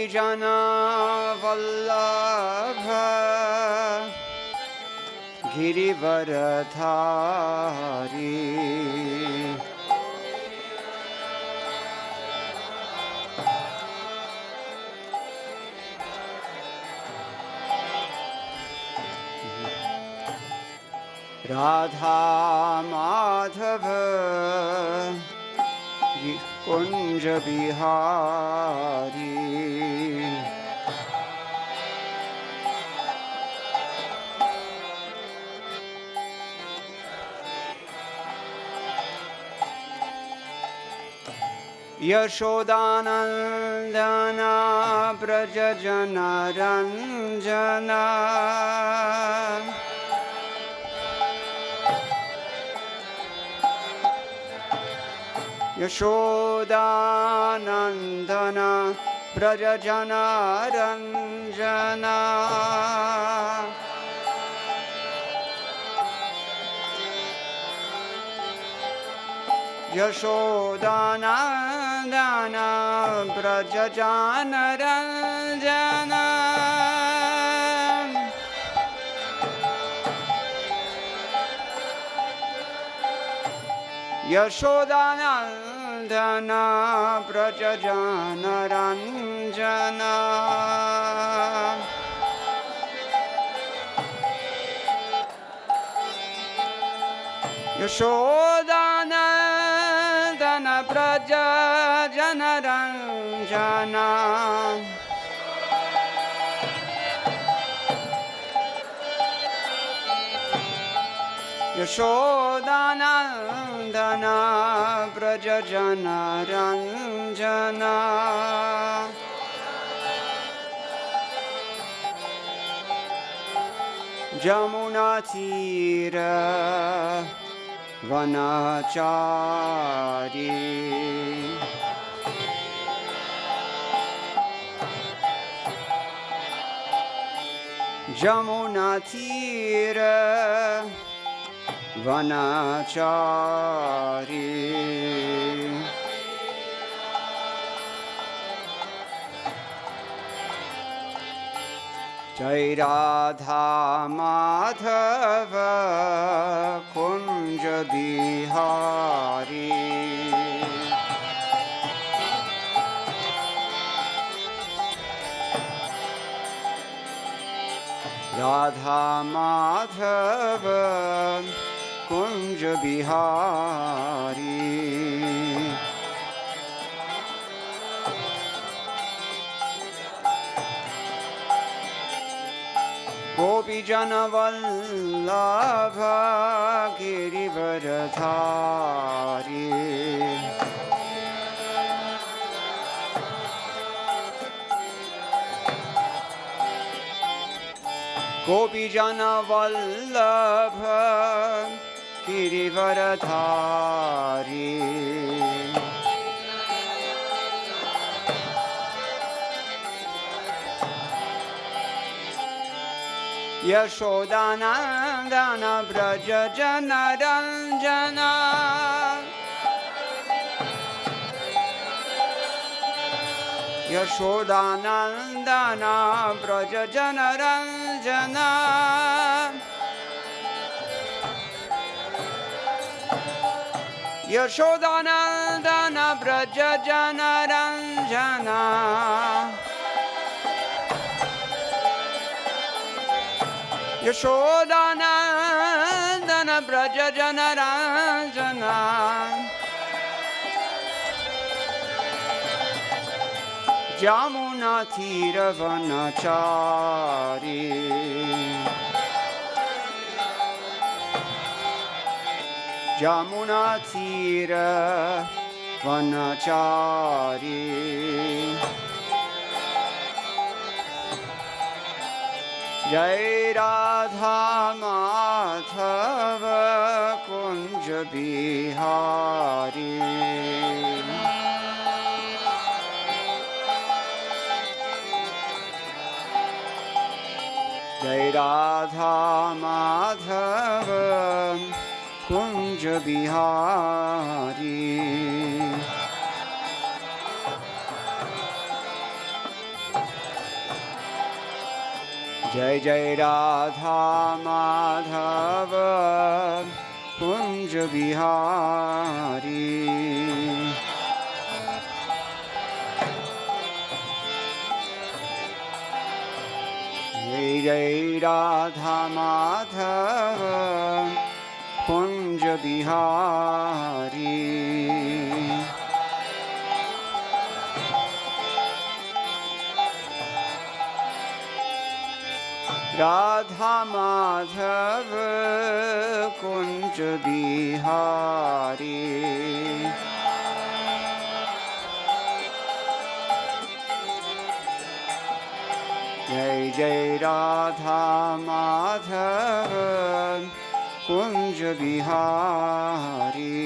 Gopijana Vallabha Girivaradhari Radha Madhava Kunja Bihari Yashodanandana Brajajana Ranjana Yashodanandana Brajajana Ranjana Yashodanandana Brajajana Ranjana Yashodanandana Brajajana Ranjana Yashodanandana Brajajana Ranjana Yashodanandana Brajajana Ranjana Jamuna Tira Vanachari Jamuna Tira Vanachari Jai Radha Madhava Kunja Bihari Radha Madhava Kunja Bihari Gopijana Vallabha Girivaradhari Gopijana Vallabha Girivaradhari Yashodanandana Brajajana Ranjana Yashodanandana Brajajana Ranjana Yashodanandana Brajajana Ranjana Yashodanandana Brajajana Ranjana Jamuna Tira Vanachari Jamuna Tira Vanachari Jai Radha Madhava Kunja Bihari Jai Radha Madhava Kunja Bihari Jai Jai Radha Madhava Kunja Bihari. Jai Jai Radha Madhava Kunja Bihari. Radha Madhava Kunja Bihari. Jai Jai Radha Madhava Kunja Bihari.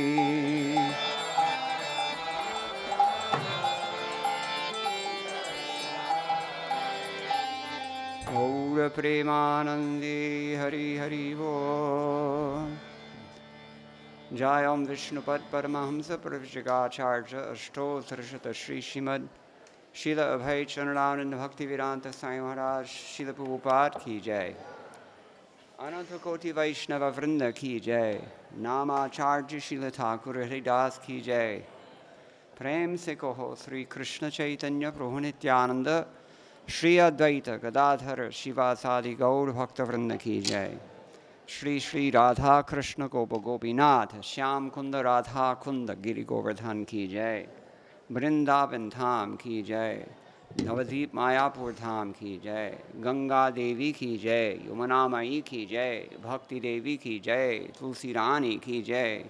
Gaura Premanandi Hari Hari Bo. Jayam Viṣṇu Paramahamsa Pravijagacharya Ashtotra Shata Shri Śrīmad Śrīla Abhay Bhakti Vedanta Sai Maharaj Śrīla Purport ki jai. Ananta Koti Vaishnava Vrinda ki jai. Namacharya Śrīla Ṭhākura Hridas ki jai. Prem se koho Śrī Kṛṣṇa Chaitanya Prabhu Nityananda Shri Advaita Gadadhara Shivasadi Gaur Bhakta Vrinda ki jai. Shri Shri Radha Kṛṣṇa Gopa Gopinath Shyam Kunda Radha Kunda Giri Govardhan ki jai. Vrindavan Dham ki jai. Navadvip Mayapur Dham ki jai. Ganga Devi ki jai. Yamunamayi ki jai. Bhakti Devi ki jai. Tulsi Rani ki jai.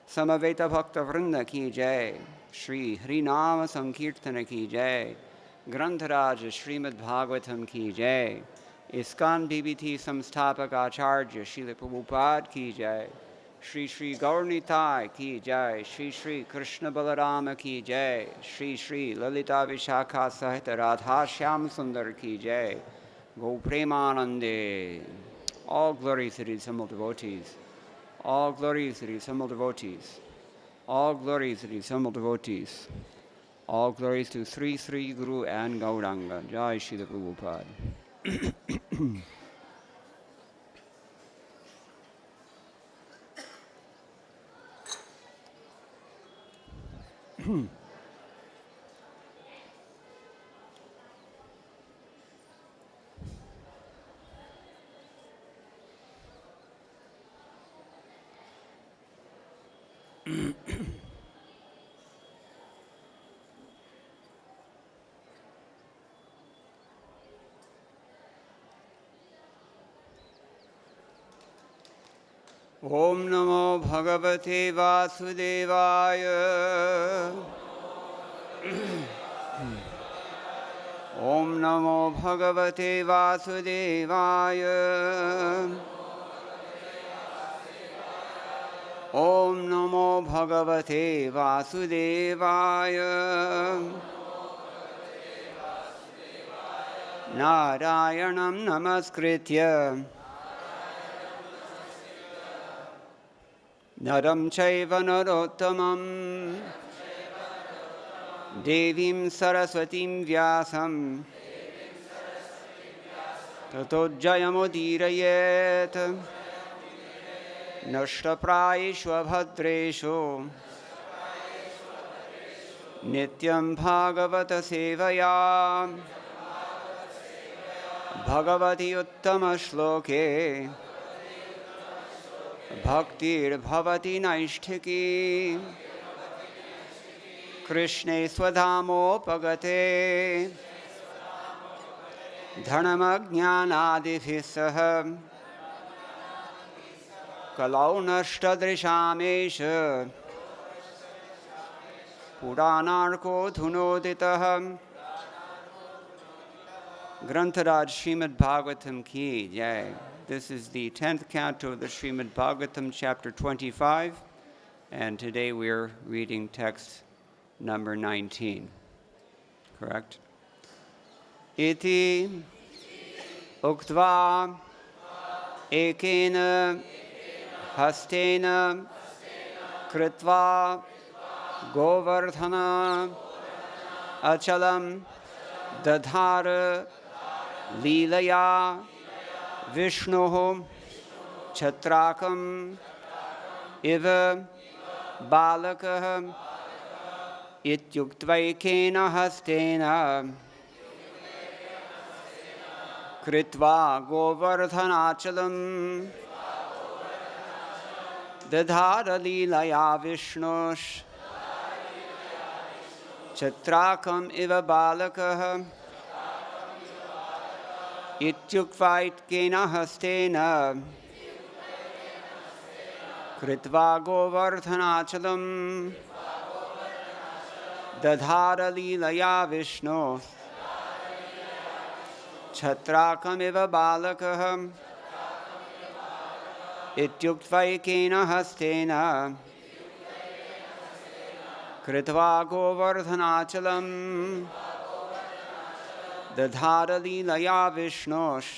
Samaveta Bhakta Vrinda ki jai. Shri Harinama Sankirtana ki jai. Grantharaj Srimad Bhagavatam ki jai. ISKCON BBT Samsthapak Acharya Śrīla Prabhupada ki jai. Shri Shri Gaurnitai ki jai. Shri Shri Kṛṣṇa Balarama ki jai. Shri Shri Lalita Vishakha Sahita Radha Shyam Sundar ki jai. Go Premanande. All glories to the assembled devotees. All glories to the assembled devotees. All glories to the assembled devotees. All glories to Sri Sri Guru and Gauranga. Jai Śrīla Prabhupada. Om Namo Bhagavate Vasudevaya. Om Namo Bhagavate Vasudevaya. Om Namo Bhagavate Vasudevaya. Narayanam Namaskritya Naram Chaiva Narottamam Devim Saraswatim Vyasam Tato Jayamudirayet Nashtaprayeshu Abhadreshu Nityam Bhagavata Sevaya Bhagavati Uttama Shloke Bhaktir Bhavati Naishtiki Krishne Swadhamo Pagate Dhanamajnanadibhisah Kalau Nashtadrishamesha Puranarko Dhunoditah. Grantharaj Srimad Bhagavatam ki jai. This is the 10th canto of the Srimad Bhagavatam, chapter 25, and today we are reading text number 19. Correct? Iti uktvā ekena hastena kṛtvā govardhana-acalam dadhāra līlayā viṣṇuḥ chatrākam iva bālakaḥ uktvaikena hastena kṛtvā govardhana-acalam dadhāra līlayā viṣṇuś chatrākam iva bālakaḥ uktvaikena hastena kṛtvā govardhana-acalam dadhāra līlayā viṣṇuḥ chatrākam iva bālakaḥ uktvaikena hastena kṛtvā govardhana-acalam dadhāra līlayā viṣṇuś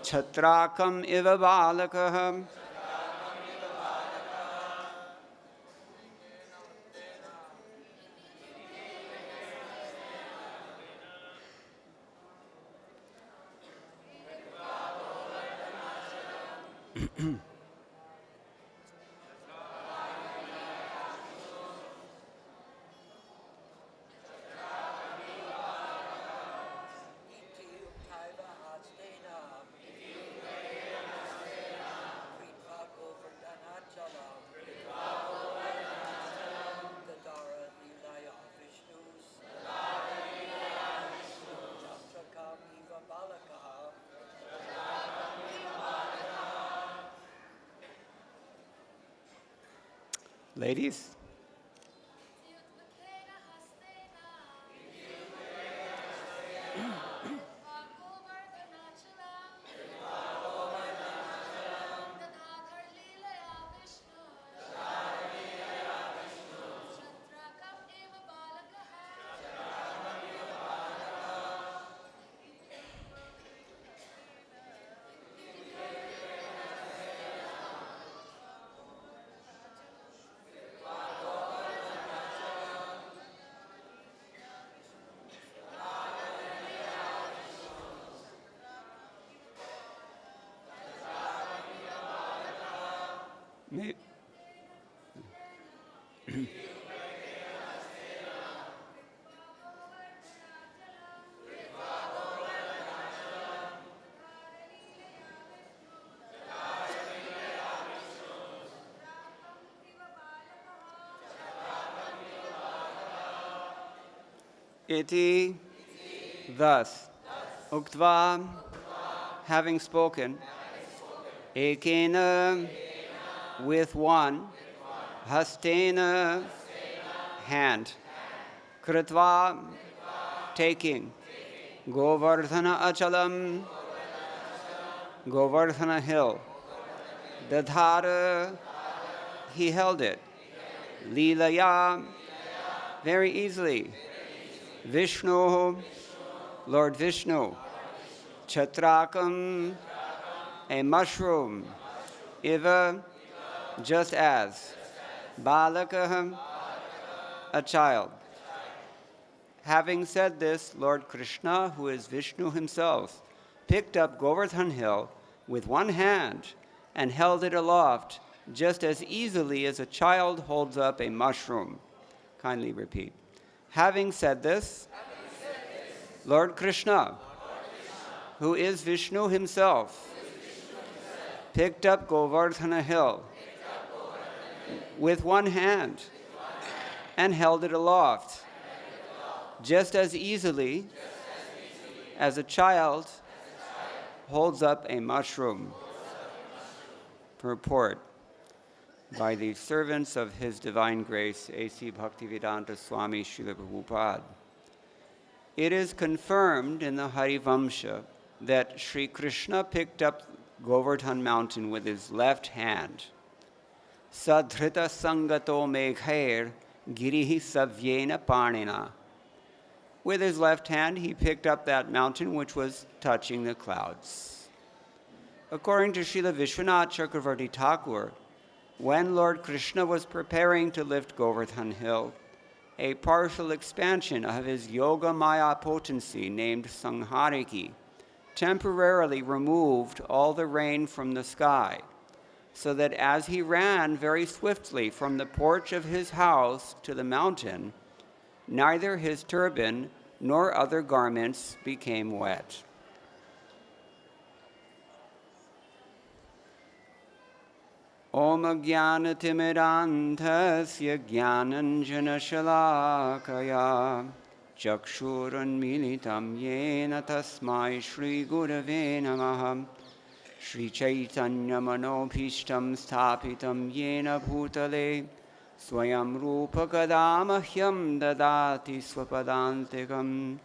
chatrākam iva bālakaḥ. Ladies? Iti, thus, uktvā, having spoken, ekena, with one, hastena, hand, kṛtvā, taking, govardhana-acalam, Govardhana Hill, dadhāra, he held it, līlayā, very easily, viṣṇuḥ, Lord Viṣṇu, chatrākam, a mushroom, iva, just as, bālakaḥ, a child. Having said this, Lord Kṛṣṇa, who is Viṣṇu himself, picked up Govardhana Hill with one hand and held it aloft just as easily as a child holds up a mushroom. Kindly repeat. Having said this, Lord Kṛṣṇa, who is Viṣṇu himself, picked up Govardhana Hill with one hand and held it aloft just as easily as a child holds up a mushroom. Purport by the servants of His Divine Grace, A.C. Bhaktivedanta Swami Śrīla Prabhupada. It is confirmed in the Hari-vaṁśa that Śrī Kṛṣṇa picked up Govardhana Mountain with his left hand. Sadhrita saṅgato meghair giriḥ savyena pānina. With his left hand, he picked up that mountain which was touching the clouds. According to Śrīla Viśvanātha Cakravartī Ṭhākura, when Lord Kṛṣṇa was preparing to lift Govardhana Hill, a partial expansion of his Yoga-māyā potency named saṅghāriki temporarily removed all the rain from the sky, so that as he ran very swiftly from the porch of his house to the mountain, neither his turban nor other garments became wet. Om Jnana-timirantasya Jnananjana-shalakaya Chakshurunmilitam Yena Tasmai Shri Gurave Namaha Shri Chaitanya Manobhishtam Sthapitam Yena Bhutale Swayam Rupa Kadamahyam Dadati Swapadantikam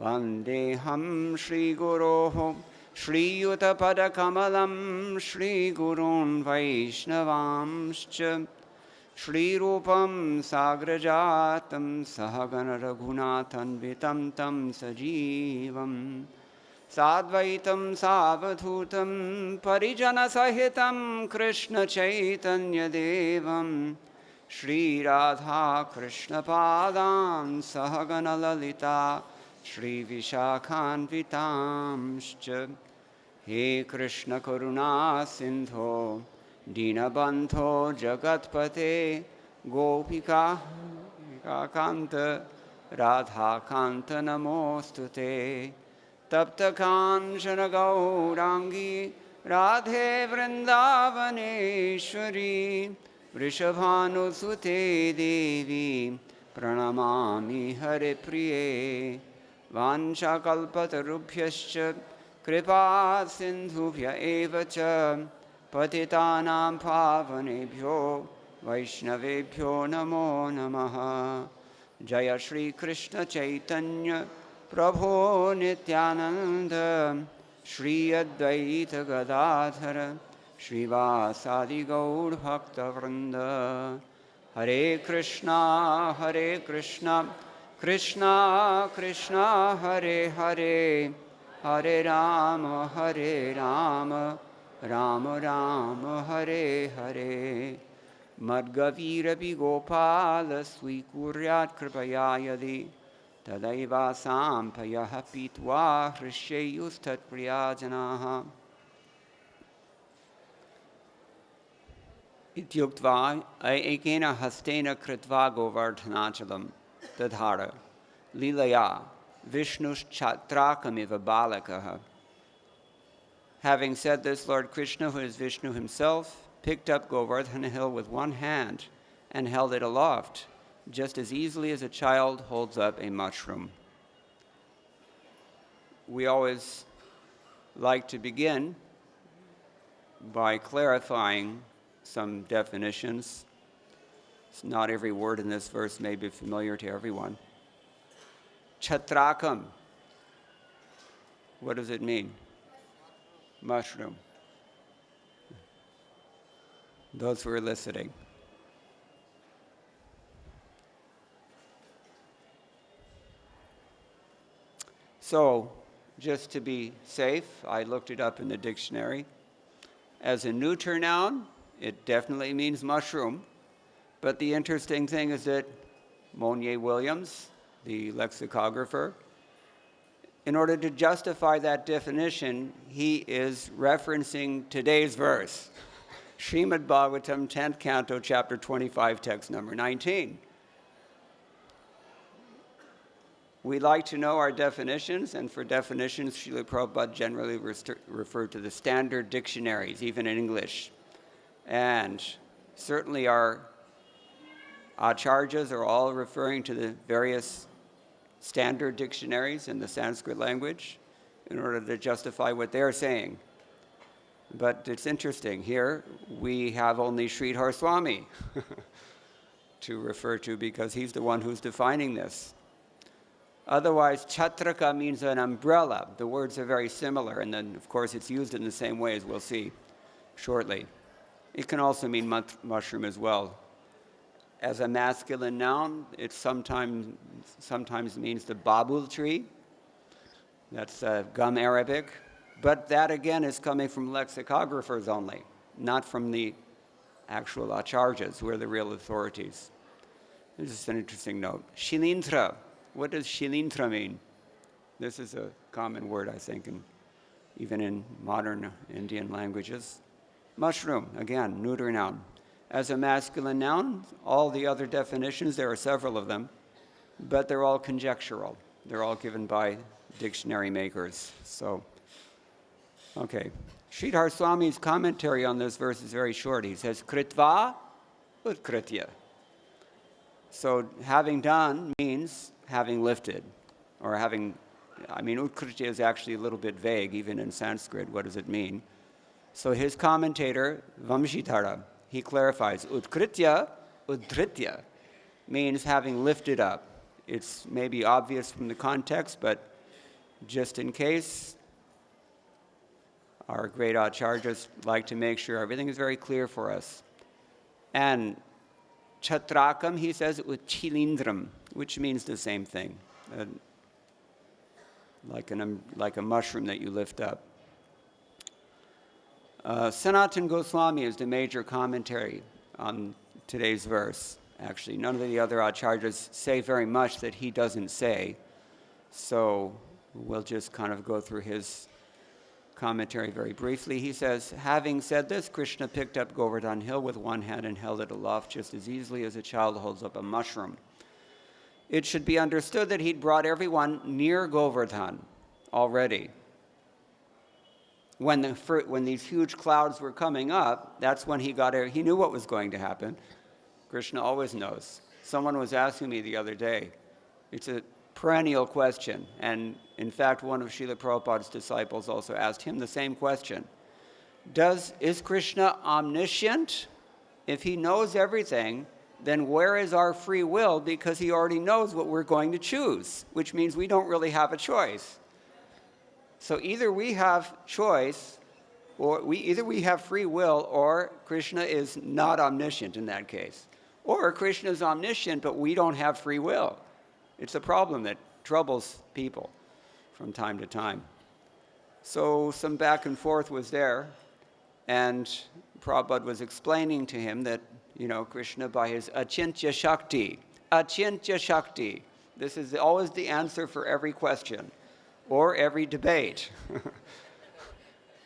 Vandeham Shri Guroho Shri Yuta Padakamalam Shri Gurun Vaishnavamscha Shri Rupam Sagrajatam Sahagana Raghunathan Vitam Tam Sajivam Sadvaitam Savadhutam Parijana Sahitam Krishna Chaitanya Devam Shri Radha Krishna Padan Sahagana Lalita Śrī Viśvanātha He Krishna Karuna Sindho Dinabandho Jagatpate Gopika Kanta Radha Kanta Namostute Tapta Kanchana Gaurangi Radhe Vrindavaneshwari Vrishabhanusute Devi Pranamami Hare Priye Vanchakalpatarubhyascha Kripa Sindhubhya eva cha Patitanam Pavanebhyo Vaishnavebhyo Namo Namaha Jaya Śrī Kṛṣṇa Chaitanya Prabhu Nityananda Shri Advaita Gadadhara Shrivasadi Gaur Bhakta Vrinda Hare Krishna Krishna Krishna Hare Hare Hare Rama Rama Rama Hare Hare Madgavirapi Gopala Swikuryat Kripaya Yadi Tadaiva Sampayaha Pitva Hrishayustat Priyajanaha Ityuktvā ekena hastena kṛtvā govardhana-acalam dadhāra līlayā viṣṇuś chatrākam iva bālakaḥ. Having said this, Lord Kṛṣṇa, who is Viṣṇu himself, picked up Govardhana Hill with one hand and held it aloft, just as easily as a child holds up a mushroom. We always like to begin by clarifying some definitions. Not every word in this verse may be familiar to everyone. Chatrākam. What does it mean? Mushroom. Those who are listening. So, just to be safe, I looked it up in the dictionary. As a neuter noun, it definitely means mushroom. But the interesting thing is that Monier Williams, the lexicographer, in order to justify that definition, he is referencing today's verse, Srimad Bhagavatam, 10th Canto, Chapter 25, text number 19. We like to know our definitions, and for definitions, Srila Prabhupada generally referred to the standard dictionaries, even in English. And certainly our acharyas are all referring to the various standard dictionaries in the Sanskrit language in order to justify what they're saying. But it's interesting, here we have only Sridhar Swami to refer to because he's the one who's defining this. Otherwise, chatrākam means an umbrella. The words are very similar, and then, of course, it's used in the same way, as we'll see shortly. It can also mean mushroom as well. As a masculine noun, it sometimes means the babul tree. That's gum Arabic. But that, again, is coming from lexicographers only, not from the actual acharyas, who are the real authorities. This is an interesting note. Shilintra. What does shilintra mean? This is a common word, I think, in even in modern Indian languages. Mushroom, again, neuter noun. As a masculine noun, all the other definitions, there are several of them, but they're all conjectural. They're all given by dictionary makers. So, okay. Sridhar Swami's commentary on this verse is very short. He says, kṛtvā utkritya. So having done means having lifted, or having, utkritya is actually a little bit vague, even in Sanskrit. What does it mean? So his commentator, Vamshitara, he clarifies, utkritya udhritya means having lifted up. It's maybe obvious from the context, but just in case, our great acharyas like to make sure everything is very clear for us. And chatrākam, he says, uchilindram, which means the same thing, like a mushroom that you lift up. Sanatana Goswami is the major commentary on today's verse. Actually, none of the other acharyas say very much that he doesn't say, so we'll just kind of go through his commentary very briefly. He says, having said this, Krishna picked up Govardhana Hill with one hand and held it aloft just as easily as a child holds up a mushroom. It should be understood that he'd brought everyone near Govardhana already. When these huge clouds were coming up, that's when he knew what was going to happen. Krishna always knows. Someone was asking me the other day, it's a perennial question, and in fact, one of Srila Prabhupada's disciples also asked him the same question. Is Krishna omniscient? If he knows everything, then where is our free will? Because he already knows what we're going to choose, which means we don't really have a choice. So either we have choice, or either we have free will, or Krishna is not omniscient in that case. Or Krishna is omniscient, but we don't have free will. It's a problem that troubles people from time to time. So some back and forth was there, and Prabhupada was explaining to him that, Krishna by his achintya shakti, this is always the answer for every question or every debate.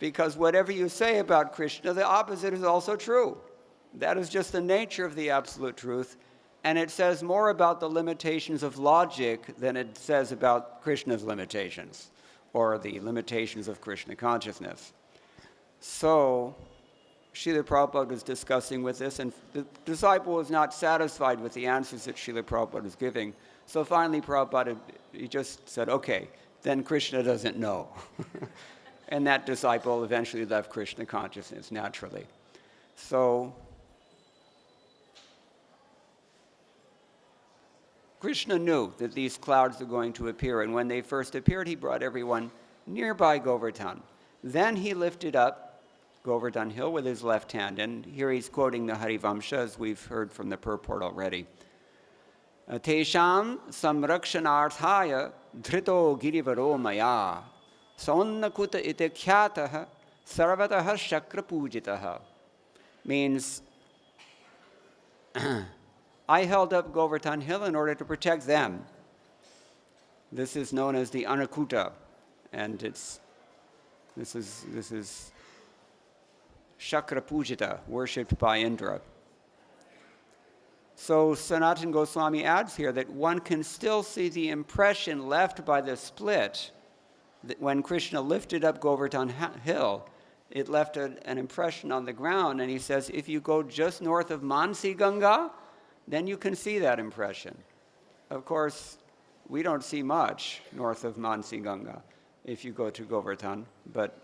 Because whatever you say about Krishna, the opposite is also true. That is just the nature of the absolute truth. And it says more about the limitations of logic than it says about Krishna's limitations, or the limitations of Krishna consciousness. So, Srila Prabhupada was discussing with this, and the disciple was not satisfied with the answers that Srila Prabhupada was giving. So finally Prabhupada, he just said, okay, then Krishna doesn't know. And that disciple eventually left Krishna consciousness naturally. So, Krishna knew that these clouds were going to appear, and when they first appeared, he brought everyone nearby Govardhana. Then he lifted up Govardhana Hill with his left hand, and here he's quoting the Hari-vaṁśa, as we've heard from the Purport already. Tesham samrakshanarthaya dhṛto giriḥ saunnakuta ite khyatah sarvatah shakra pujitah. Means, I held up Govardhana Hill in order to protect them. This is known as the Anakuta, and this is Shakra Pujita, worshipped by Indra. So Sanatana Goswami adds here that one can still see the impression left by the split. That when Krishna lifted up Govardhana Hill, it left an impression on the ground, and he says, if you go just north of Mansi Ganga, then you can see that impression. Of course, we don't see much north of Mansi Ganga if you go to Govardhana, but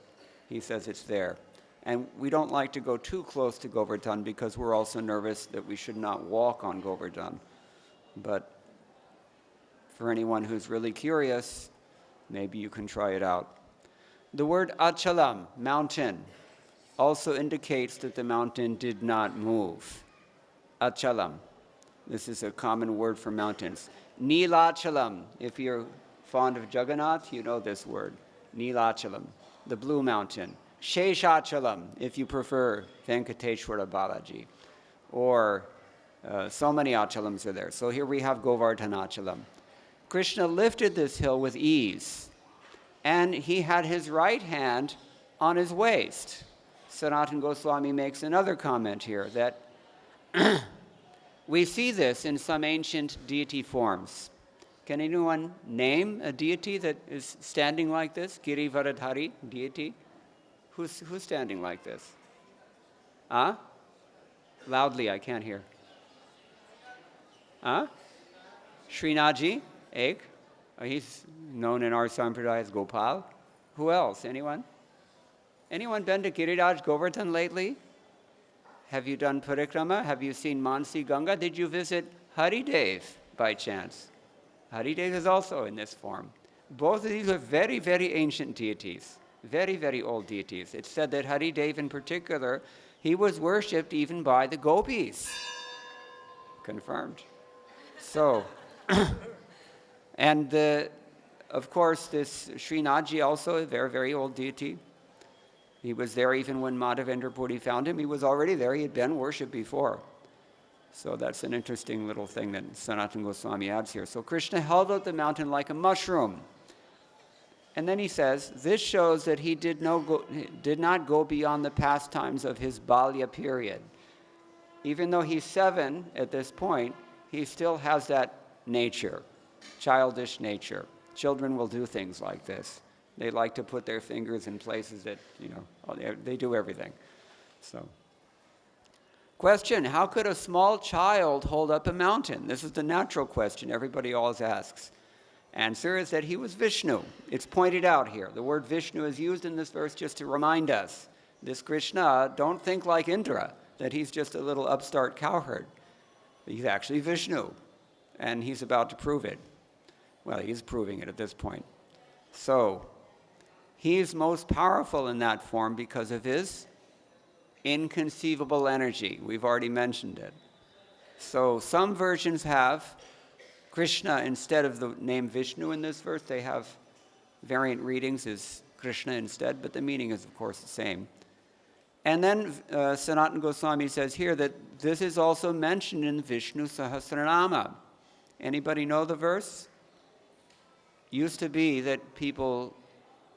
he says it's there. And we don't like to go too close to Govardhana because we're also nervous that we should not walk on Govardhana. But for anyone who's really curious, maybe you can try it out. The word acalam, mountain, also indicates that the mountain did not move. Acalam. This is a common word for mountains. Līlayachalam. If you're fond of Jagannath, you know this word. Līlayachalam, the blue mountain. Sheshachalam, if you prefer Venkateshwara Balaji. Or so many achalams are there. So here we have Govardhana-acalam. Krishna lifted this hill with ease. and he had his right hand on his waist. Sanatana Goswami makes another comment here that we see this in some ancient deity forms. Can anyone name a deity that is standing like this? Girivaradhari deity? Who's standing like this? Huh? Loudly, I can't hear. Huh? Srinaji, Ek. He's known in our sampradaya as Gopal. Who else? Anyone? Anyone been to Giriraj Govardhan lately? Have you done parikrama? Have you seen Mansi Ganga? Did you visit Haridev by chance? Haridev is also in this form. Both of these are very, very ancient deities. Very, very old deities. It's said that Haridev in particular, he was worshipped even by the gopis. Confirmed. So, and of course this Srinaji also, a very, very old deity. He was there even when Madhavendra Puri found him. He was already there. He had been worshipped before. So that's an interesting little thing that Sanatana Goswami adds here. So Krishna held out the mountain like a mushroom. And then he says, this shows that he did not go beyond the pastimes of his Balya period. Even though he's 7 at this point, he still has that nature, childish nature. Children will do things like this. They like to put their fingers in places that, they do everything. So, question, how could a small child hold up a mountain? This is the natural question everybody always asks. Answer is that he was Viṣṇu. It's pointed out here. The word Viṣṇu is used in this verse just to remind us. This Krishna, don't think like Indra, that he's just a little upstart cowherd. He's actually Viṣṇu, and he's about to prove it. Well, he's proving it at this point. So, he is most powerful in that form because of his inconceivable energy. We've already mentioned it. So some versions have Krishna instead of the name Viṣṇu in this verse. They have variant readings as Krishna instead, but the meaning is, of course, the same. And then Sanatana Goswami says here that this is also mentioned in Viṣṇu Sahasranama. Anybody know the verse? Used to be that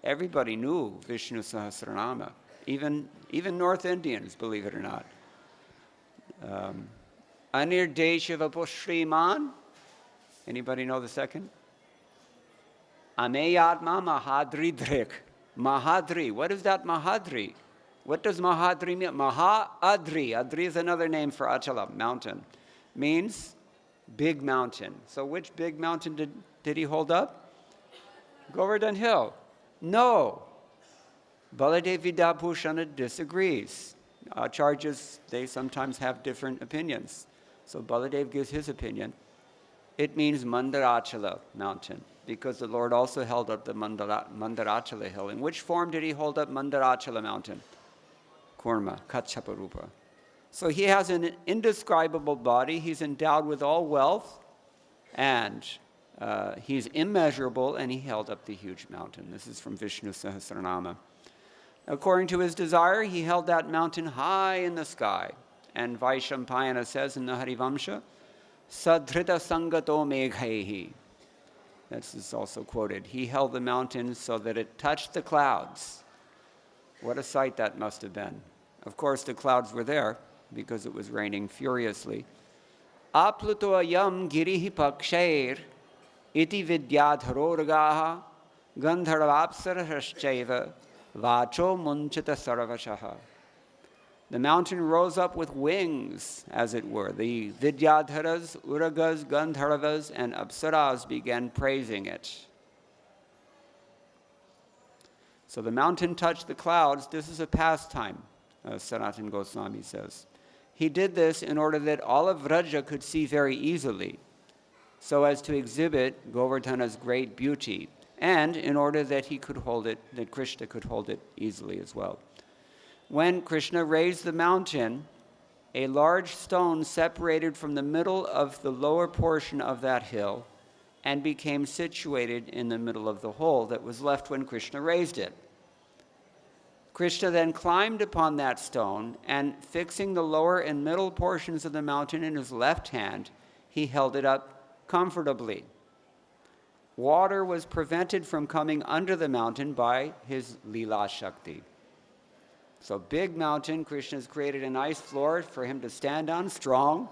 everybody knew Viṣṇu Sahasranama, even North Indians, believe it or not. Anirdeshava Pushriman. Anybody know the second? Ameyatma Mahadri Drik. Mahadri. What is that Mahadri? What does Mahadri mean? Maha-adri. Adri is another name for Achalam, mountain. Means big mountain. So which big mountain did he hold up? Govardhana Hill. No. Baladev Vidyabhushana disagrees. Acharyas, they sometimes have different opinions. So Baladev gives his opinion. It means Mandarachala mountain, because the Lord also held up the Mandarachala hill. In which form did he hold up Mandarachala mountain? Kurma, Kachaparupa. So he has an indescribable body. He's endowed with all wealth, and he's immeasurable, and he held up the huge mountain. This is from Viṣṇu Sahasranama. According to his desire, he held that mountain high in the sky. And Vaishampayana says in the Hari-vaṁśa, Sadhrita saṅgato meghair. This is also quoted. He held the mountain so that it touched the clouds. What a sight that must have been. Of course, the clouds were there because it was raining furiously. Apluto ayam giriḥ pakshair iti vidyadharoragaha gandharvapsarashchaiva vacho munchita sarvashaha. The mountain rose up with wings, as it were. The Vidyadharas, Uragas, Gandharvas, and Apsaras began praising it. So the mountain touched the clouds. This is a pastime, Sanatana Goswami says. He did this in order that all of Vraja could see very easily, so as to exhibit Govardhana's great beauty, and in order that he could hold it, that Krishna could hold it easily as well. When Krishna raised the mountain, a large stone separated from the middle of the lower portion of that hill and became situated in the middle of the hole that was left when Krishna raised it. Krishna then climbed upon that stone, and fixing the lower and middle portions of the mountain in his left hand, he held it up comfortably. water was prevented from coming under the mountain by his Līlā Shakti. So big mountain, Krishna's created a nice floor for him to stand on, strong,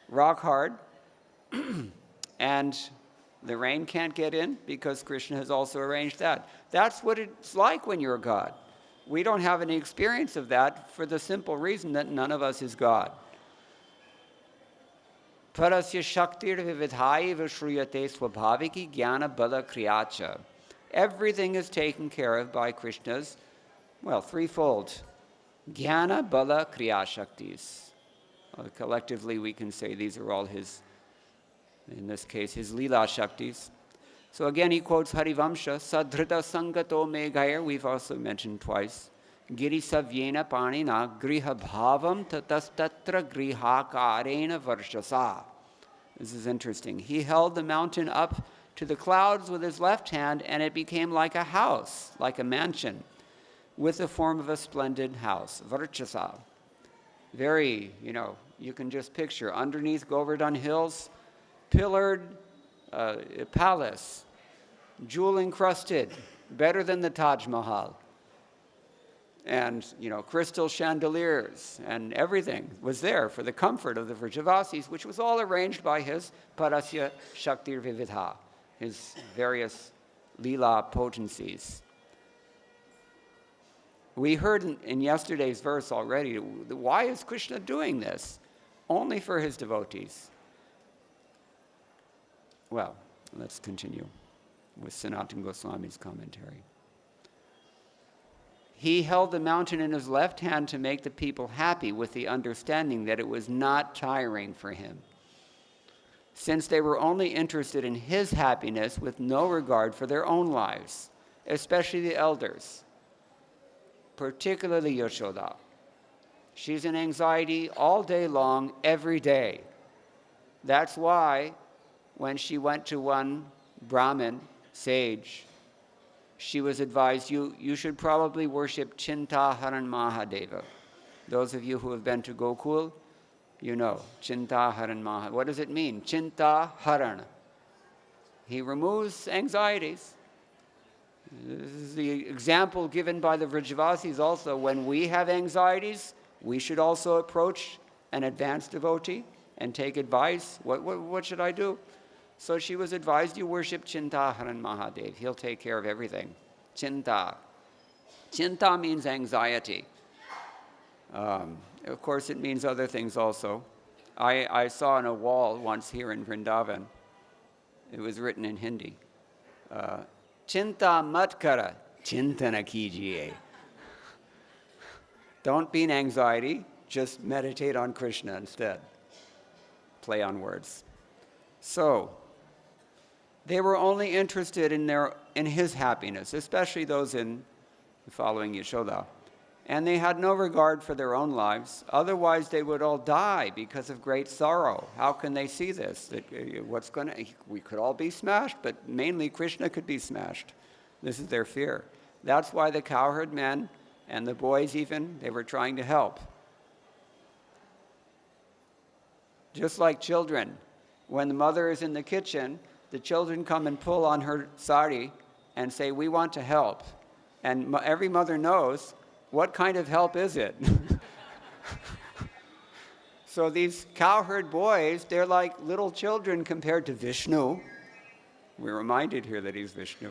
rock hard, and the rain can't get in because Krishna has also arranged that. That's what it's like when you're God. We don't have any experience of that for the simple reason that none of us is God. Parasya shaktir vividhai vishruyate swabhaviki jnana bala kriyacha. Everything is taken care of by Krishna's, threefold. Jnana bala kriya shaktis. Collectively we can say these are all his, in this case, his Līlā Shaktis. So again he quotes Hari-vaṁśa, sadhrita saṅgato meghair, we've also mentioned twice. Giriḥ panina giriḥ bhavam tatastatra grihakarena varshasa. This is interesting. He held the mountain up to the clouds with his left hand, and it became like a house, like a mansion, with the form of a splendid house. Varshasa. Very, you can just picture underneath Govardhana Hills, pillared palace, jewel encrusted, better than the Taj Mahal. And, crystal chandeliers and everything was there for the comfort of the Vrajavasis, which was all arranged by his Parasya Shaktir Vividha, his various Leela potencies. We heard in yesterday's verse already, why is Krishna doing this? Only for his devotees. Well, let's continue with Sanatana Goswami's commentary. He held the mountain in his left hand to make the people happy with the understanding that it was not tiring for him, since they were only interested in his happiness with no regard for their own lives, especially the elders, particularly Yashoda. She's in anxiety all day long, every day. That's why when she went to one Brahmin, sage, she was advised, you should probably worship Chintaharan Mahadeva. Those of you who have been to Gokul, you know, Chintaharan Mahadeva. What does it mean? Chintaharan. He removes anxieties. This is the example given by the Vrajavasis also. When we have anxieties, we should also approach an advanced devotee and take advice. What should I do? So she was advised, you worship Chintaharan Mahadev. He'll take care of everything. Chinta. Chinta means anxiety. Of course, it means other things also. I saw on a wall once here in Vrindavan, it was written in Hindi, Chinta mat kara, chintana kijiye. Don't be in anxiety, just meditate on Krishna instead. Play on words. So, they were only interested in his happiness, especially those following Yashoda. And they had no regard for their own lives. Otherwise, they would all die because of great sorrow. How can they see this? We could all be smashed, but mainly Krishna could be smashed. This is their fear. That's why the cowherd men and the boys even, they were trying to help. Just like children, when the mother is in the kitchen, the children come and pull on her sari and say, we want to help. And every mother knows, what kind of help is it? So these cowherd boys, they're like little children compared to Viṣṇu. We're reminded here that he's Viṣṇu.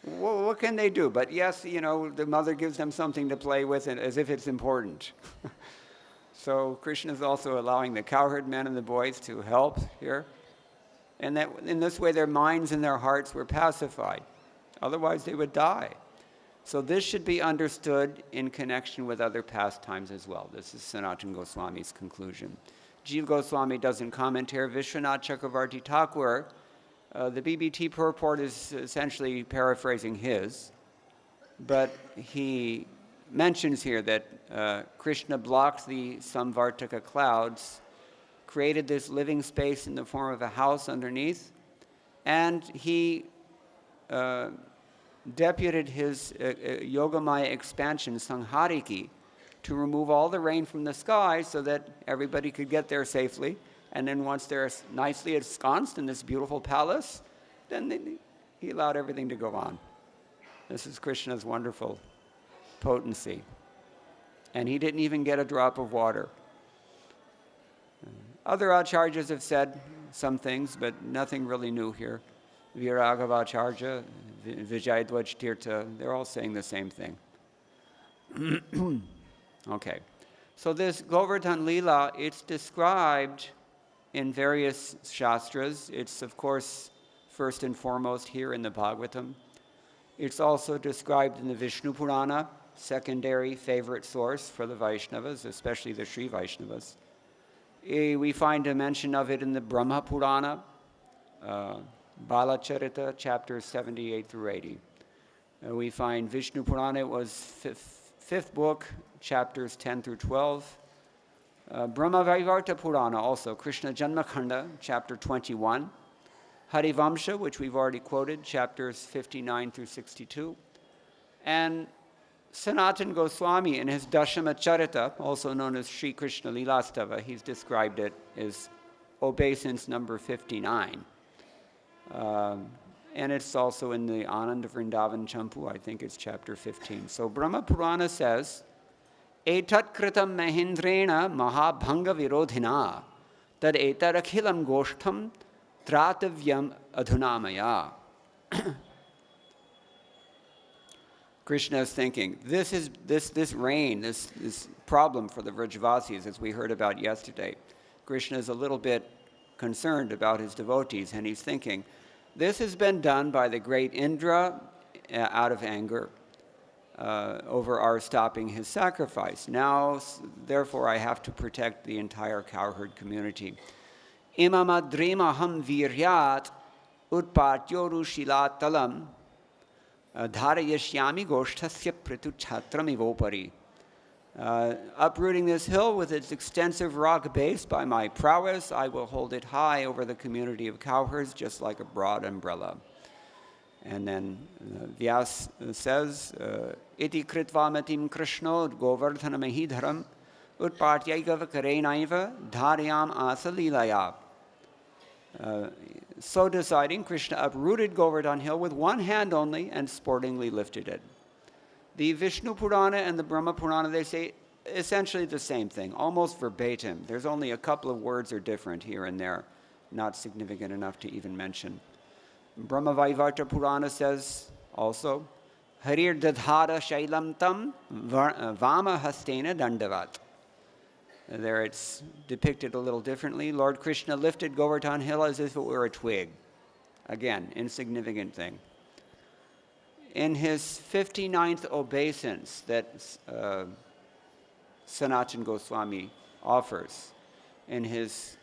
What can they do? But yes, the mother gives them something to play with as if it's important. So Krishna is also allowing the cowherd men and the boys to help here. And that in this way their minds and their hearts were pacified. Otherwise they would die. So this should be understood in connection with other pastimes as well. This is Sanatana Goswami's conclusion. Jiva Goswami doesn't comment here. Viśvanātha Cakravartī Ṭhākura, the BBT Purport is essentially paraphrasing his, but he mentions here that Krishna blocked the Samvartaka clouds, created this living space in the form of a house underneath, and he deputed his Yoga-māyā expansion, Saṅghariki, to remove all the rain from the sky so that everybody could get there safely. And then once they're nicely ensconced in this beautiful palace, then He allowed everything to go on. This is Krishna's wonderful potency. And he didn't even get a drop of water. Other acharyas have said some things, but nothing really new here. Viragavacharya, Vijayadwaj Tirtha, they're all saying the same thing. Okay. So this Govardhan Lila, it's described in various shastras. It's, of course, first and foremost here in the Bhagavatam. It's also described in the Viṣṇu Purana, secondary favorite source for the Vaishnavas, especially the Sri Vaishnavas. We find a mention of it in the Brahma Purana, Balacharita, chapters 78 through 80. We find Viṣṇu Purana, it was fifth book, chapters 10 through 12. Brahma Vaivarta Purana, also, Krishna Janmakhanda, chapter 21. Hari-vaṁśa, which we've already quoted, chapters 59 through 62. And Sanatana Goswami in his Dashama Charita, also known as Śrī Kṛṣṇa Lilastava, he's described it as obeisance number 59. And it's also in the Anand Vrindavan Champu, I think it's chapter 15. So Brahma Purana says, Etat kritam mahindrena mahabhanga virodhina tad etarakhilam goshtham tratavyam adhunamaya. Krishna is thinking, this rain, this problem for the Vrajavasis, as we heard about yesterday. Krishna is a little bit concerned about his devotees, and he's thinking, this has been done by the great Indra out of anger over our stopping his sacrifice. Now, therefore, I have to protect the entire cowherd community. Imamadrimaham viryat utpatyoru shilatalam dharayashyami goshthasya pritu chatram ivopari. Uprooting this hill with its extensive rock base by my prowess, I will hold it high over the community of cowherds, just like a broad umbrella. And then Vyas says, Iti kṛtvā matim Kṛṣṇo govardhana mahidharam utpatyaiva karenaiva dharayam asa līlayā. So deciding, Krishna uprooted Govardhana Hill with one hand only and sportingly lifted it. The Viṣṇu Purana and the Brahma Purana, they say essentially the same thing, almost verbatim. There's only a couple of words are different here and there, not significant enough to even mention. Brahma Vaivarta Purana says also, Harir dadhāra shailam tam vāma hastena dandavat. There it's depicted a little differently. Lord Kṛṣṇa lifted Govardhana Hill as if it were a twig. Again, insignificant thing. In his 59th obeisance that Sanatana Goswami offers, in his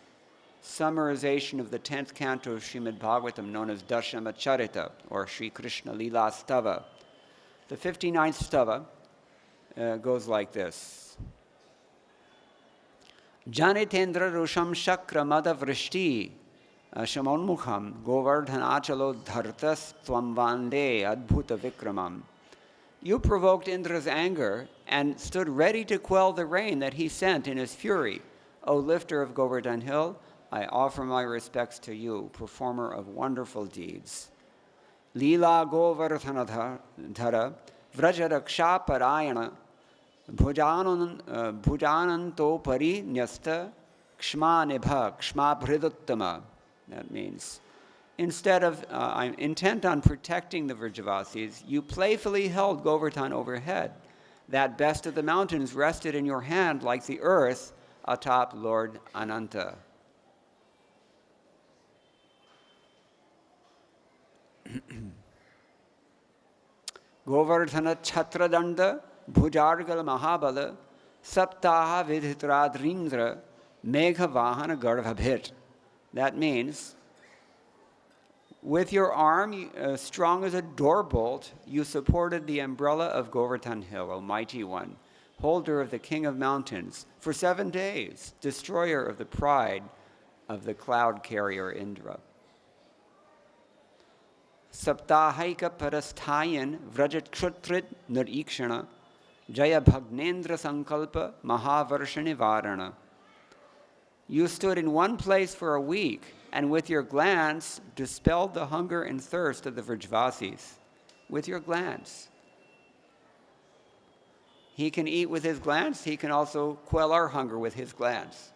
summarization of the 10th canto of Srimad Bhagavatam, known as Dashama Charita, or Śrī Kṛṣṇa Lila Stava, the 59th stava goes like this. Janitendra rusham shakra mada vrishti shamonmukham govardhanācalo dhṛtaḥ tvam vande adbhuta vikramam. You provoked Indra's anger and stood ready to quell the rain that he sent in his fury. O lifter of Govardhana Hill, I offer my respects to you, performer of wonderful deeds. Lila govardhanadhara vrajaraksha parayana bhujananto pari nyasta kshma nibha kshma bhriduttama. That means, instead of I'm intent on protecting the Vrajavasis, you playfully held Govardhana overhead. That best of the mountains rested in your hand like the earth atop Lord Ananta. Govardhana Chatradanda Bhujargal Mahabala Saptaha Vidhitradrindra Meghavahana Garbhabhit. That means, with your arm strong as a doorbolt, you supported the umbrella of Govardhana Hill, Almighty One, holder of the King of Mountains, for 7 days, destroyer of the pride of the cloud carrier Indra. Saptahaika parasthayan vrajat kshatrit nirikshana jaya bhagnendra sankalpa mahavarshani varana. You stood in one place for a week, and with your glance dispelled the hunger and thirst of the Vrajvasis. With your glance. He can eat with his glance. He can also quell our hunger with his glance.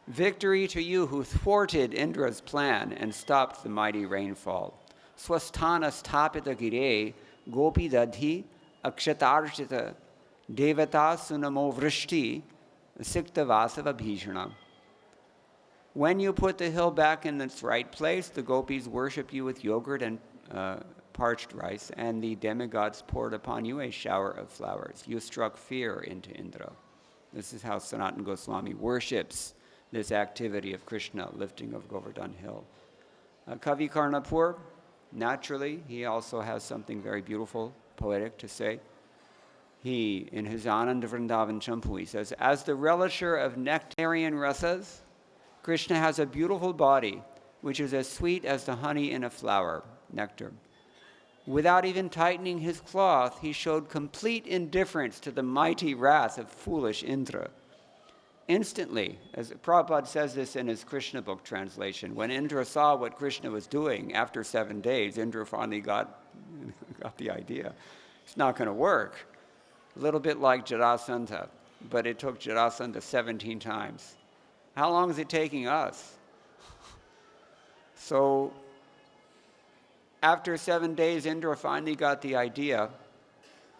Victory to you who thwarted Indra's plan and stopped the mighty rainfall. Swasthana sthapita gire gopi dadhi akshatarshita devata sunamo vrishti sikta vasava bhishana. When you put the hill back in its right place, the gopis worship you with yogurt and parched rice, and the demigods poured upon you a shower of flowers. You struck fear into Indra. This is how Sanatana Goswami worships this activity of Krishna, lifting of Govardhana Hill. Kavi Karnapur, naturally, he also has something very beautiful, poetic to say. He, in his Ananda Vrindavan Champu, he says, as the relisher of nectarian rasas, Krishna has a beautiful body, which is as sweet as the honey in a flower, nectar. Without even tightening his cloth, he showed complete indifference to the mighty wrath of foolish Indra. Instantly, as Prabhupada says this in his Krishna book translation, when Indra saw what Krishna was doing, after 7 days, Indra finally got the idea. It's not going to work. A little bit like Jarasandha, but it took Jarasandha 17 times. How long is it taking us? So, after 7 days, Indra finally got the idea,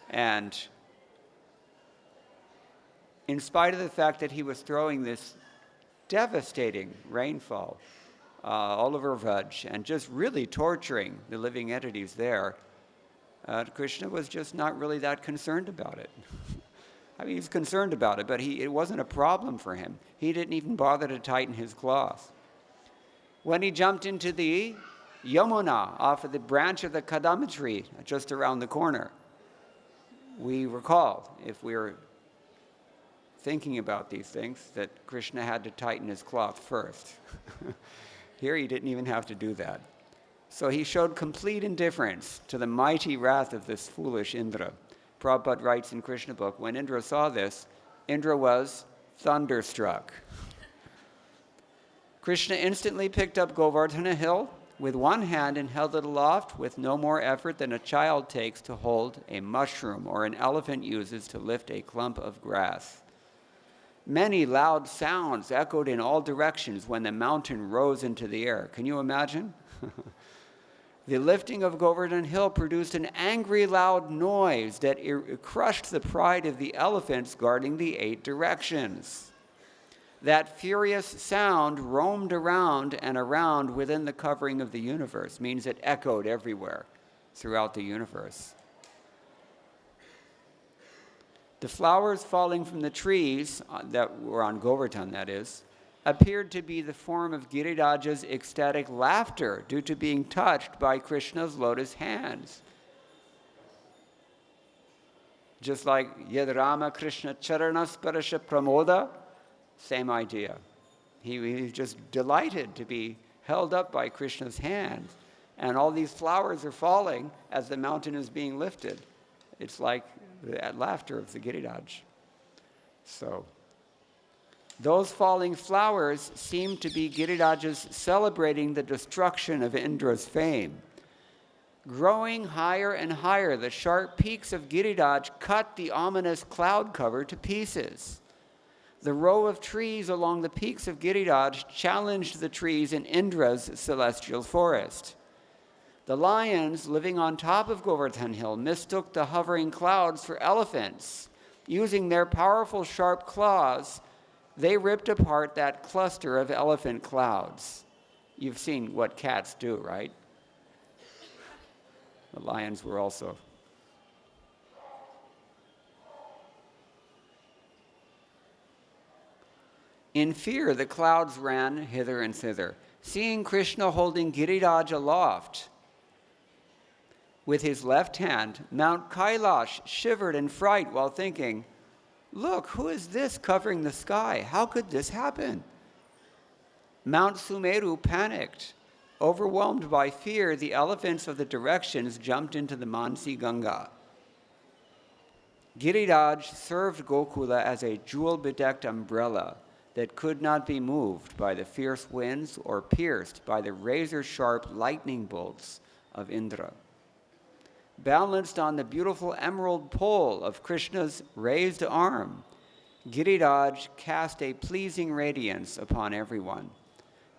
and in spite of the fact that he was throwing this devastating rainfall all over Vraj and just really torturing the living entities there, Krishna was just not really that concerned about it. I mean, he's concerned about it, but it wasn't a problem for him. He didn't even bother to tighten his cloth. When he jumped into the Yamuna off of the branch of the Kadama tree just around the corner, we recall, if we were thinking about these things, that Krishna had to tighten his cloth first. Here he didn't even have to do that. So he showed complete indifference to the mighty wrath of this foolish Indra. Prabhupada writes in Krishna book, when Indra saw this, Indra was thunderstruck. Krishna instantly picked up Govardhana Hill with one hand and held it aloft with no more effort than a child takes to hold a mushroom or an elephant uses to lift a clump of grass. Many loud sounds echoed in all directions when the mountain rose into the air. Can you imagine? The lifting of Govardhana Hill produced an angry, loud noise that crushed the pride of the elephants guarding the 8 directions. That furious sound roamed around and around within the covering of the universe, means it echoed everywhere throughout the universe. The flowers falling from the trees that were on Govardhana, that is, appeared to be the form of Giriraja's ecstatic laughter due to being touched by Krishna's lotus hands. Just like Yad Rama Krishna Charanas Parasha Pramoda, same idea. He was just delighted to be held up by Krishna's hands. And all these flowers are falling as the mountain is being lifted. It's like the laughter of the Giriraj. So, those falling flowers seem to be Girirajas celebrating the destruction of Indra's fame. Growing higher and higher, the sharp peaks of Giriraj cut the ominous cloud cover to pieces. The row of trees along the peaks of Giriraj challenged the trees in Indra's celestial forest. The lions living on top of Govardhana Hill mistook the hovering clouds for elephants. Using their powerful sharp claws, they ripped apart that cluster of elephant clouds. You've seen what cats do, right? The lions were also. In fear, the clouds ran hither and thither. Seeing Krishna holding Giriraj aloft with his left hand, Mount Kailash shivered in fright while thinking, "Look, who is this covering the sky? How could this happen?" Mount Sumeru panicked. Overwhelmed by fear, the elephants of the directions jumped into the Mansi Ganga. Giriraj served Gokula as a jewel-bedecked umbrella that could not be moved by the fierce winds or pierced by the razor-sharp lightning bolts of Indra. Balanced on the beautiful emerald pole of Krishna's raised arm, Giriraj cast a pleasing radiance upon everyone.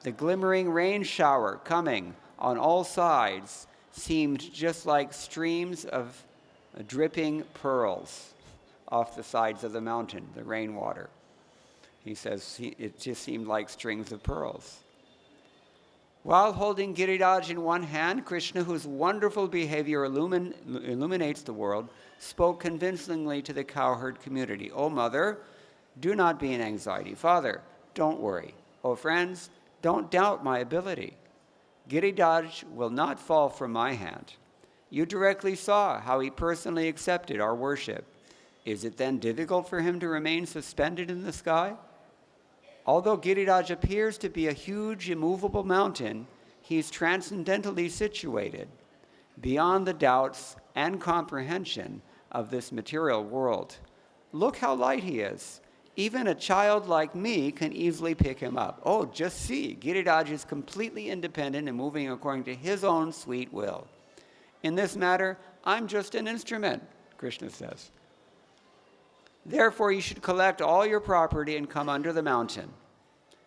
The glimmering rain shower coming on all sides seemed just like streams of dripping pearls off the sides of the mountain, the rainwater. He says it just seemed like strings of pearls. While holding Giriraj in one hand, Krishna, whose wonderful behavior illuminates the world, spoke convincingly to the cowherd community. "O mother, do not be in anxiety. Father, don't worry. O friends, don't doubt my ability. Giriraj will not fall from my hand. You directly saw how he personally accepted our worship. Is it then difficult for him to remain suspended in the sky? Although Giriraj appears to be a huge, immovable mountain, he is transcendentally situated beyond the doubts and comprehension of this material world. Look how light he is. Even a child like me can easily pick him up." Oh, just see, Giriraj is completely independent and moving according to his own sweet will. "In this matter, I'm just an instrument," Krishna says. "Therefore, you should collect all your property and come under the mountain.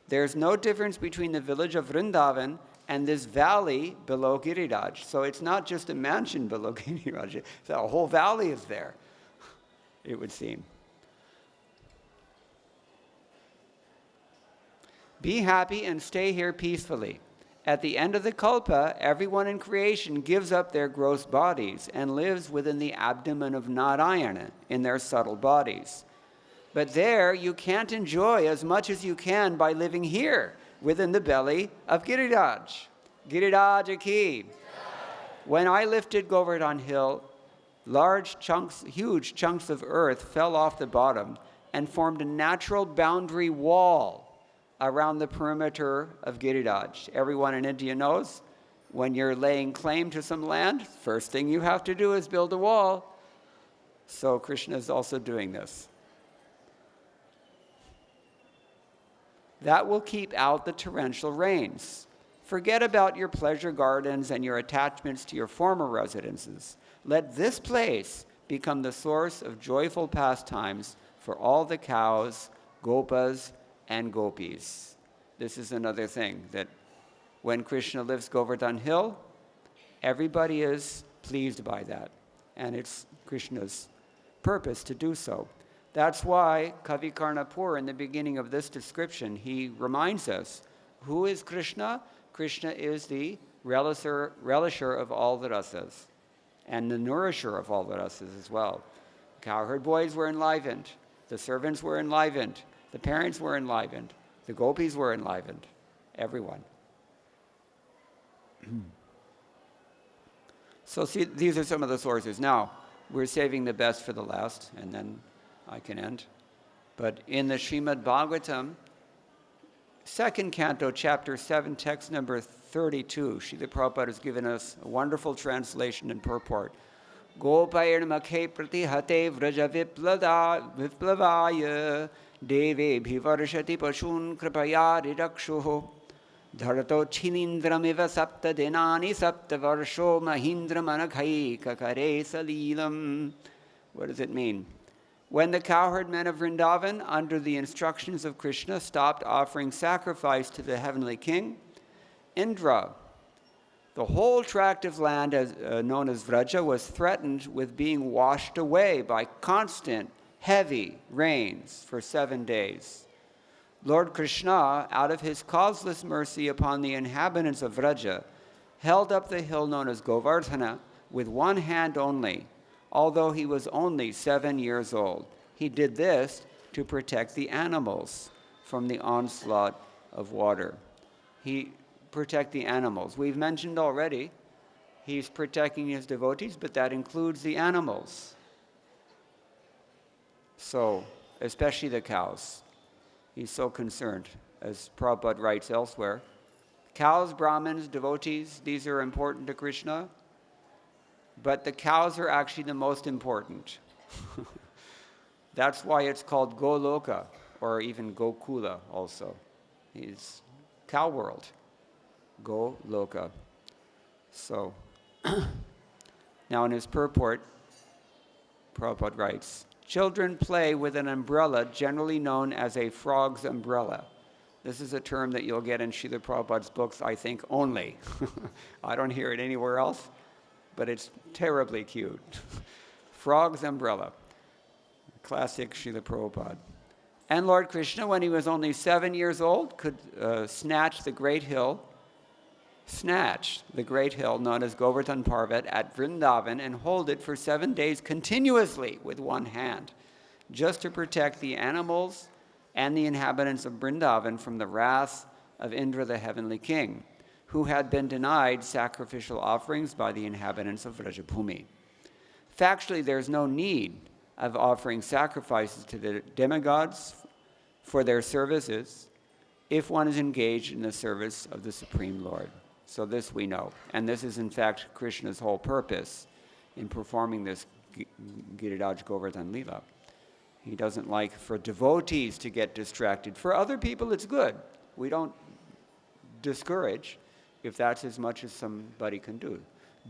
There's no difference between the village of Vrindavan and this valley below Giriraj." So it's not just a mansion below Giriraj, the whole valley is there, it would seem. "Be happy and stay here peacefully. At the end of the kalpa, everyone in creation gives up their gross bodies and lives within the abdomen of Narayana in their subtle bodies. But there you can't enjoy as much as you can by living here within the belly of Giriraj. Giriraj ki. When I lifted Govardhana Hill, huge chunks of earth fell off the bottom and formed a natural boundary wall around the perimeter of Giriraj. Everyone in India knows when you're laying claim to some land, first thing you have to do is build a wall. So Krishna is also doing this. That will keep out the torrential rains. Forget about your pleasure gardens and your attachments to your former residences. Let this place become the source of joyful pastimes for all the cows, gopas, and gopis. This is another thing, that when Krishna lifts Govardhana Hill, everybody is pleased by that. And it's Krishna's purpose to do so. That's why Kavi Karnapur, in the beginning of this description, he reminds us, who is Krishna? Krishna is the relisher of all the rasas, and the nourisher of all the rasas as well. Cowherd boys were enlivened. The servants were enlivened. The parents were enlivened. The gopis were enlivened. Everyone. So see, these are some of the sources. Now, we're saving the best for the last, and then I can end. But in the Srimad Bhagavatam, 2nd canto, chapter 7, text number 32, Śrīla Prabhupada has given us a wonderful translation and purport. Gopair makhe pratihate vraja viplavaya deve bhivarshati pashun kripaya ridakshuho dhṛto chhinindram sapta denani sapta varsho mahindra manakhai kakare salilam. What does it mean? When the cowherd men of Vrindavan, under the instructions of Krishna, stopped offering sacrifice to the heavenly king, Indra, the whole tract of land known as Vraja, was threatened with being washed away by constant, heavy rains for 7 days. Lord Kṛṣṇa, out of his causeless mercy upon the inhabitants of Vraja, held up the hill known as Govardhana with one hand only, although he was only 7 years old. He did this to protect the animals from the onslaught of water. He protect the animals. We've mentioned already, he's protecting his devotees, but that includes the animals. So, especially the cows. He's so concerned, as Prabhupada writes elsewhere. Cows, Brahmins, devotees, these are important to Krishna, but the cows are actually the most important. That's why it's called Goloka, or even Gokula also. He's cow world, Goloka. So, now in his purport, Prabhupada writes, children play with an umbrella generally known as a frog's umbrella. This is a term that you'll get in Srila Prabhupada's books, I think, only. I don't hear it anywhere else, but it's terribly cute. Frog's umbrella. Classic Srila Prabhupada. And Lord Kṛṣṇa, when he was only 7 years old, could snatch the great hill known as Govardhana Parvat at Vrindavan and hold it for 7 days continuously with one hand, just to protect the animals and the inhabitants of Vrindavan from the wrath of Indra, the heavenly king, who had been denied sacrificial offerings by the inhabitants of Vrajabhumi. Factually, there's no need of offering sacrifices to the demigods for their services if one is engaged in the service of the Supreme Lord. So this we know. And this is, in fact, Krishna's whole purpose in performing this Giriraj Govardhan Lila. He doesn't like for devotees to get distracted. For other people, it's good. We don't discourage if that's as much as somebody can do.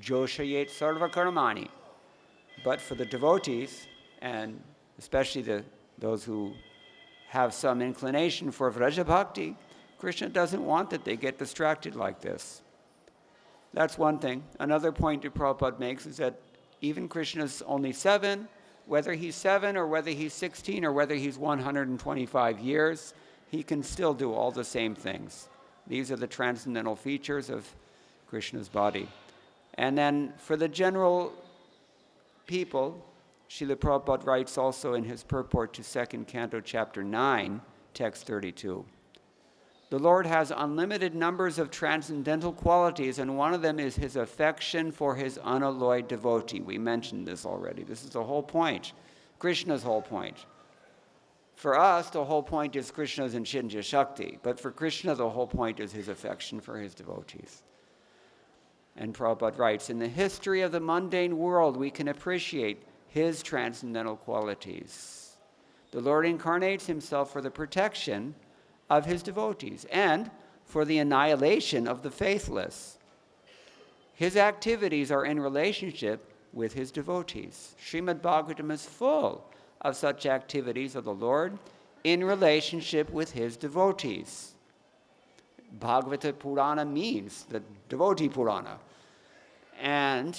Joshayet sarva karmani. But for the devotees, and especially those who have some inclination for Vraja Bhakti, Krishna doesn't want that they get distracted like this. That's one thing. Another point that Prabhupada makes is that even Krishna's only 7, whether he's 7 or whether he's 16 or whether he's 125 years, he can still do all the same things. These are the transcendental features of Krishna's body. And then for the general people, Srila Prabhupada writes also in his purport to 2nd Canto, Chapter 9, Text 32. The Lord has unlimited numbers of transcendental qualities, and one of them is his affection for his unalloyed devotee. We mentioned this already. This is the whole point, Krishna's whole point. For us, the whole point is Krishna's Inshinja Shakti, but for Krishna, the whole point is his affection for his devotees. And Prabhupada writes, in the history of the mundane world, we can appreciate his transcendental qualities. The Lord incarnates himself for the protection of his devotees and for the annihilation of the faithless. His activities are in relationship with his devotees. Srimad Bhagavatam is full of such activities of the Lord in relationship with his devotees. Bhagavata Purana means the devotee Purana. And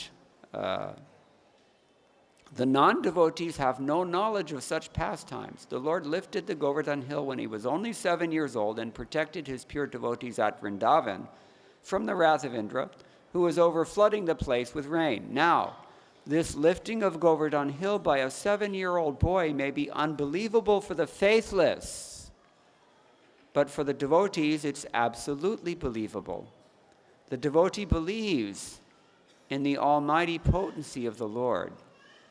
the non-devotees have no knowledge of such pastimes. The Lord lifted the Govardhana Hill when he was only 7 years old and protected his pure devotees at Vrindavan from the wrath of Indra, who was overflooding the place with rain. Now, this lifting of Govardhana Hill by a 7-year-old boy may be unbelievable for the faithless, but for the devotees, it's absolutely believable. The devotee believes in the almighty potency of the Lord,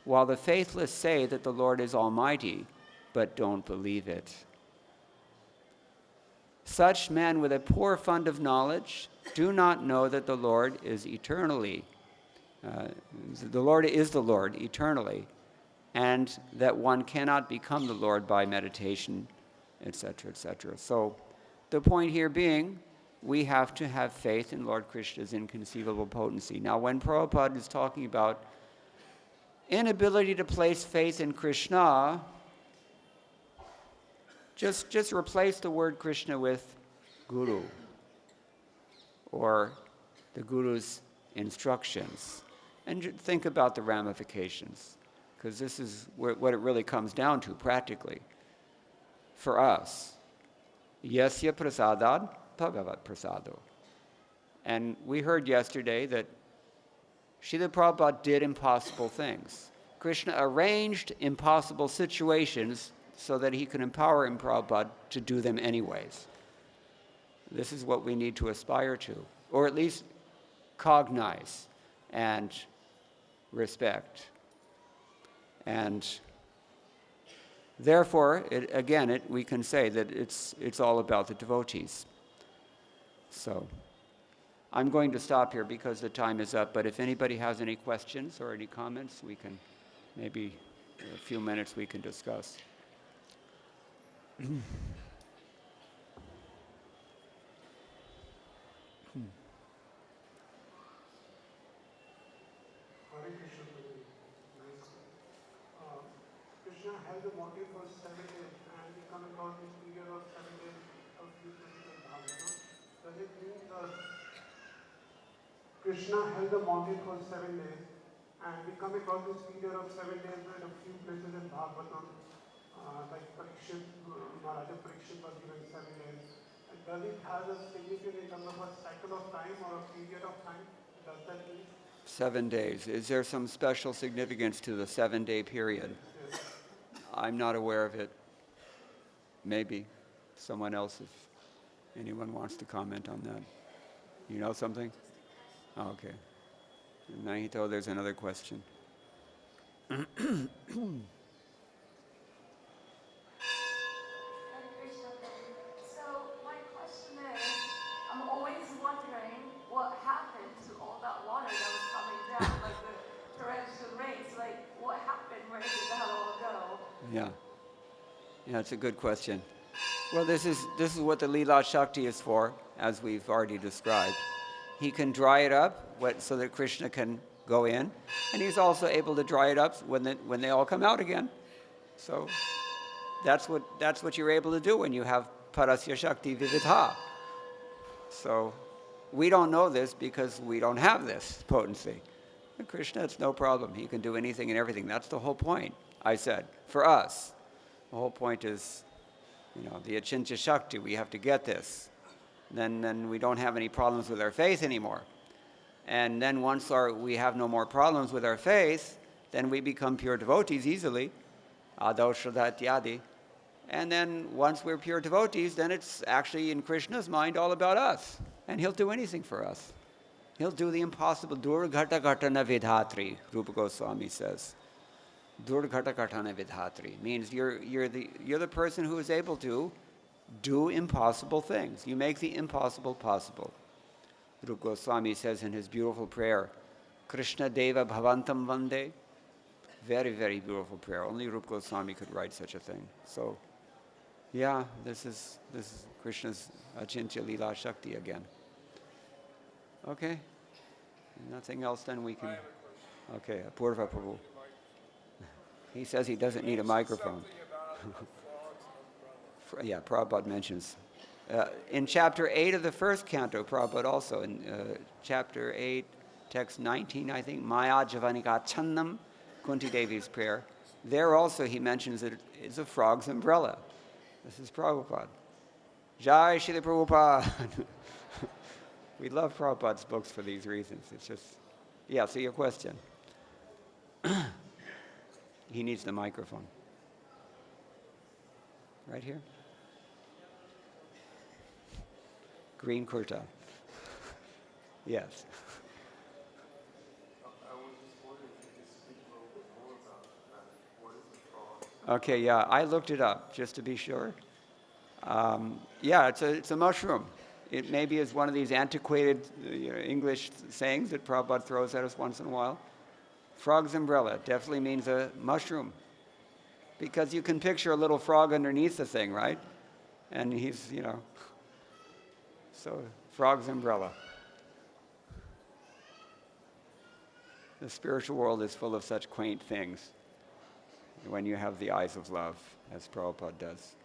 while the faithless say that the Lord is almighty, but don't believe it. Such men with a poor fund of knowledge do not know that the Lord is eternally, the Lord is the Lord eternally, and that one cannot become the Lord by meditation, etc., etc. So the point here being, we have to have faith in Lord Krishna's inconceivable potency. Now, when Prabhupada is talking about inability to place faith in Krishna, just replace the word Krishna with Guru, or the Guru's instructions, and think about the ramifications, because this is what it really comes down to practically for us. Yasya prasadad bhagavat prasado. And we heard yesterday that Srila Prabhupada did impossible things. Krishna arranged impossible situations so that he could empower Prabhupada to do them anyways. This is what we need to aspire to, or at least cognize and respect. And therefore, we can say that it's all about the devotees. So I'm going to stop here because the time is up, but if anybody has any questions or any comments, we can maybe a few minutes we can discuss. Krishna held the mountain for 7 days and we come across this period of 7 days of Bhagavata. Does it mean Krishna held the mountain for 7 days and we come across this period of 7 days in a few places in Bhagavatam, like Parikshit, Maharaja Parikshit was given 7 days. And does it have a significance in terms of a cycle of time or a period of time? Does that mean? 7 days. Is there some special significance to the 7-day period? Yes. I'm not aware of it. Maybe someone else, if anyone wants to comment on that. You know something? Oh, okay. Nahito, there's another question. Yeah, it's a good question. Well, this is what the Lila Shakti is for, as we've already described. He can dry it up so that Krishna can go in, and he's also able to dry it up when they all come out again. So that's what you're able to do when you have Parasya Shakti Vividha. So we don't know this because we don't have this potency. And Krishna, it's no problem. He can do anything and everything. That's the whole point, I said, for us. The whole point is, the Achintya Shakti, we have to get this. Then we don't have any problems with our faith anymore. And then once we have no more problems with our faith, then we become pure devotees easily. Adaushadatyadi. And then once we're pure devotees, then it's actually in Krishna's mind all about us. And he'll do anything for us. He'll do the impossible. Durghata vidhatri, Rupa Goswami says. Durghata vidhatri means you're the person who is able to do impossible things. You make the impossible possible. Rupa Goswami says in his beautiful prayer, Krishna Deva Bhavantam Vande. Very, very beautiful prayer. Only Rupa Goswami could write such a thing. So, yeah, this is Krishna's Achintya Lila Shakti again. Okay? Nothing else, then we can... Okay, Apurva Prabhu. He says he doesn't need a microphone. Yeah, Prabhupada mentions. In chapter 8 of the first canto, Prabhupada also, in chapter 8, text 19, I think, Maya Javanika Channam, Kunti Devi's prayer, there also he mentions that it's a frog's umbrella. This is Prabhupada. Jai Śrīla Prabhupada. We love Prabhupada's books for these reasons. It's just, yeah, so your question. He needs the microphone. Right here? Green kurta. Yes. I was just wondering if you could speak a little bit more about that. What is the frog? Okay, yeah, I looked it up just to be sure. Yeah, it's a mushroom. It maybe is one of these antiquated English sayings that Prabhupada throws at us once in a while. Frog's umbrella definitely means a mushroom. Because you can picture a little frog underneath the thing, right? And he's, so frog's umbrella. The spiritual world is full of such quaint things when you have the eyes of love, as Prabhupada does.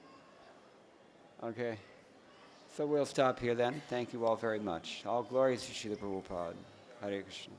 Okay, so we'll stop here then. Thank you all very much. All glories to Śrīla Prabhupada. Hare Krishna.